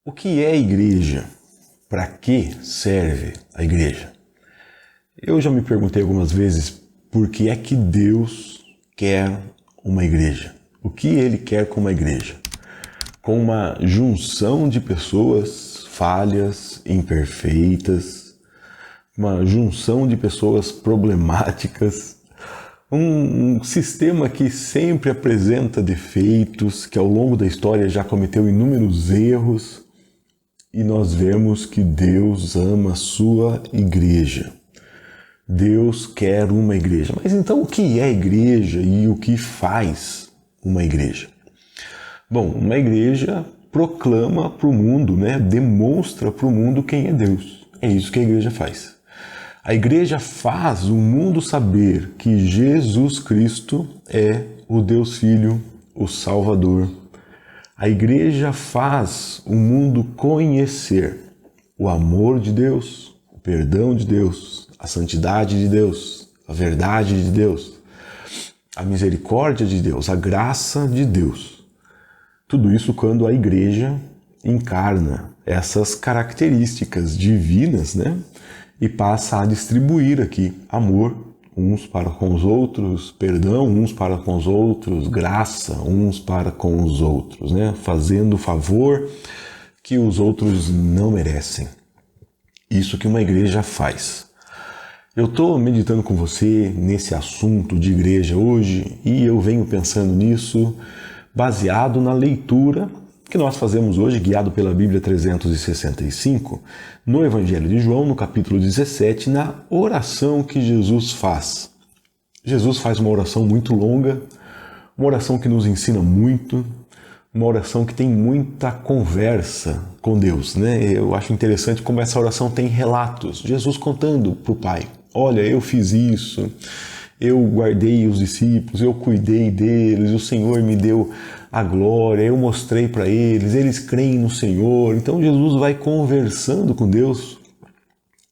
O que é a igreja? Para que serve a igreja? Eu já me perguntei algumas vezes por que é que Deus quer uma igreja. O que Ele quer com uma igreja? Com uma junção de pessoas falhas, imperfeitas, uma junção de pessoas problemáticas, um sistema que sempre apresenta defeitos, que ao longo da história já cometeu inúmeros erros, e nós vemos que Deus ama a sua igreja. Deus quer uma igreja. Mas então o que é igreja e o que faz uma igreja? Bom, uma igreja proclama para o mundo, demonstra para o mundo quem é Deus. É isso que a igreja faz. A igreja faz o mundo saber que Jesus Cristo é o Deus Filho, o Salvador. A igreja faz o mundo conhecer o amor de Deus, o perdão de Deus, a santidade de Deus, a verdade de Deus, a misericórdia de Deus, a graça de Deus. Tudo isso quando a igreja encarna essas características divinas, e passa a distribuir aqui amor uns para com os outros, perdão uns para com os outros, graça uns para com os outros, fazendo favor que os outros não merecem. Isso que uma igreja faz. Eu estou meditando com você nesse assunto de igreja hoje e eu venho pensando nisso baseado na leitura que nós fazemos hoje, guiado pela Bíblia 365, no Evangelho de João, no capítulo 17, na oração que Jesus faz. Jesus faz uma oração muito longa, uma oração que nos ensina muito, uma oração que tem muita conversa com Deus, Eu acho interessante como essa oração tem relatos. Jesus contando para o Pai: olha, eu fiz isso, eu guardei os discípulos, eu cuidei deles, o Senhor me deu a glória, eu mostrei para eles creem no Senhor. Então Jesus vai conversando com Deus,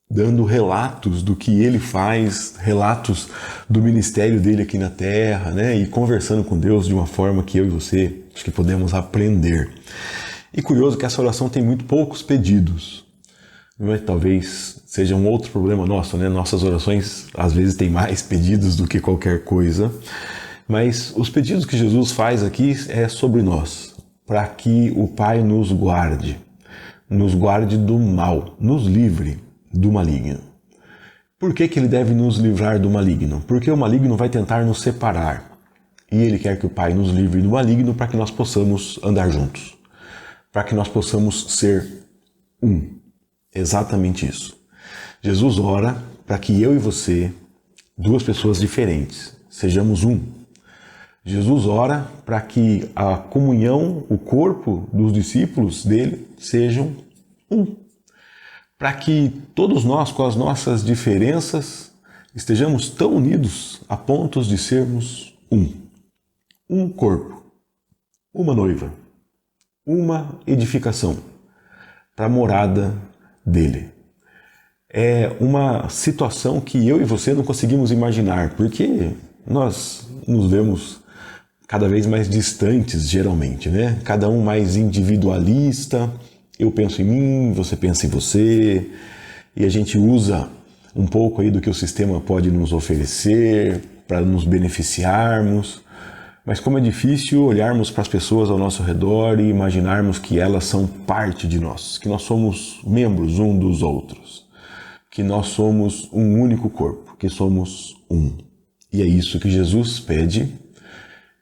dando relatos do que Ele faz, relatos do ministério dele aqui na terra, e conversando com Deus de uma forma que eu e você acho que podemos aprender. E curioso que essa oração tem muito poucos pedidos. Talvez seja um outro problema nosso, Nossas orações às vezes têm mais pedidos do que qualquer coisa. Mas os pedidos que Jesus faz aqui é sobre nós, para que o Pai nos guarde do mal, nos livre do maligno. Por que Ele deve nos livrar do maligno? Porque o maligno vai tentar nos separar. E Ele quer que o Pai nos livre do maligno para que nós possamos andar juntos, para que nós possamos ser um. Exatamente isso. Jesus ora para que eu e você, duas pessoas diferentes, sejamos um. Jesus ora para que a comunhão, o corpo dos discípulos dele sejam um. Para que todos nós, com as nossas diferenças, estejamos tão unidos a pontos de sermos um. Um corpo, uma noiva, uma edificação para a morada dele. É uma situação que eu e você não conseguimos imaginar, porque nós nos vemos cada vez mais distantes, geralmente, Cada um mais individualista. Eu penso em mim, você pensa em você, e a gente usa um pouco aí do que o sistema pode nos oferecer para nos beneficiarmos. Mas como é difícil olharmos para as pessoas ao nosso redor e imaginarmos que elas são parte de nós, que nós somos membros um dos outros, que nós somos um único corpo, que somos um. E é isso que Jesus pede.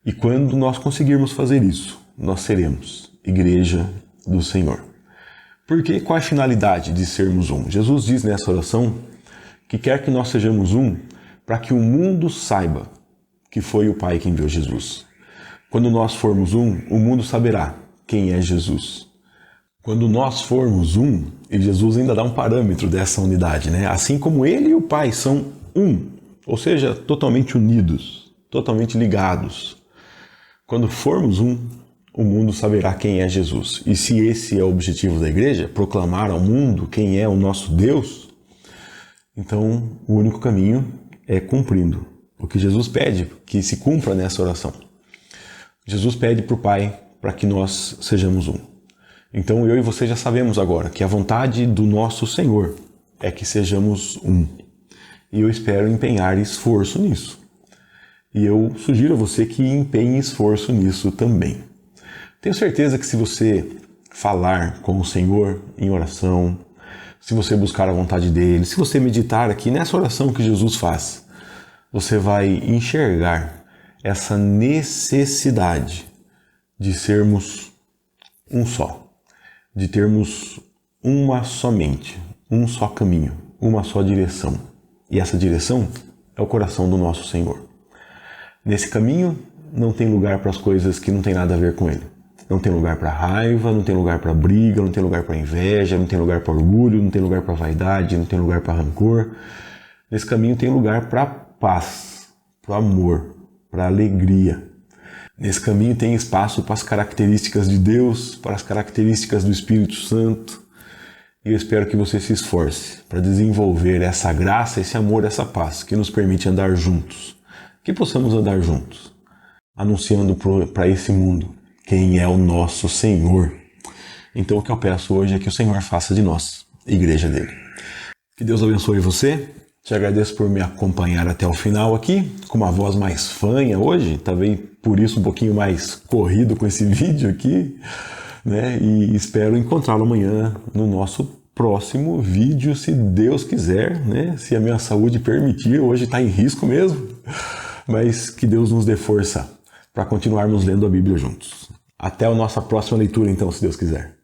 E quando nós conseguirmos fazer isso, nós seremos igreja do Senhor. Porque qual é a finalidade de sermos um? Jesus diz nessa oração que quer que nós sejamos um para que o mundo saiba que foi o Pai que enviou Jesus. Quando nós formos um, o mundo saberá quem é Jesus. Quando nós formos um, e Jesus ainda dá um parâmetro dessa unidade, Assim como Ele e o Pai são um, ou seja, totalmente unidos, totalmente ligados. Quando formos um, o mundo saberá quem é Jesus. E se esse é o objetivo da igreja, proclamar ao mundo quem é o nosso Deus, então o único caminho é cumprindo o que Jesus pede que se cumpra nessa oração. Jesus pede para o Pai para que nós sejamos um. Então eu e você já sabemos agora que a vontade do nosso Senhor é que sejamos um. E eu espero empenhar esforço nisso. E eu sugiro a você que empenhe esforço nisso também. Tenho certeza que se você falar com o Senhor em oração, se você buscar a vontade dele, se você meditar aqui nessa oração que Jesus faz, você vai enxergar essa necessidade de sermos um só, de termos uma só mente, um só caminho, uma só direção. E essa direção é o coração do nosso Senhor. Nesse caminho não tem lugar para as coisas que não tem nada a ver com ele. Não tem lugar para raiva, não tem lugar para briga, não tem lugar para inveja, não tem lugar para orgulho, não tem lugar para vaidade, não tem lugar para rancor. Nesse caminho tem lugar para paz, para amor, para alegria. Nesse caminho tem espaço para as características de Deus, para as características do Espírito Santo. E eu espero que você se esforce para desenvolver essa graça, esse amor, essa paz que nos permite andar juntos. Que possamos andar juntos, anunciando para esse mundo quem é o nosso Senhor. Então o que eu peço hoje é que o Senhor faça de nós igreja dele. Que Deus abençoe você. Te agradeço por me acompanhar até o final aqui, com uma voz mais fanha hoje, talvez por isso um pouquinho mais corrido com esse vídeo aqui, né? E espero encontrá-lo amanhã no nosso próximo vídeo, se Deus quiser, né? Se a minha saúde permitir, hoje está em risco mesmo, mas que Deus nos dê força para continuarmos lendo a Bíblia juntos. Até a nossa próxima leitura, então, se Deus quiser.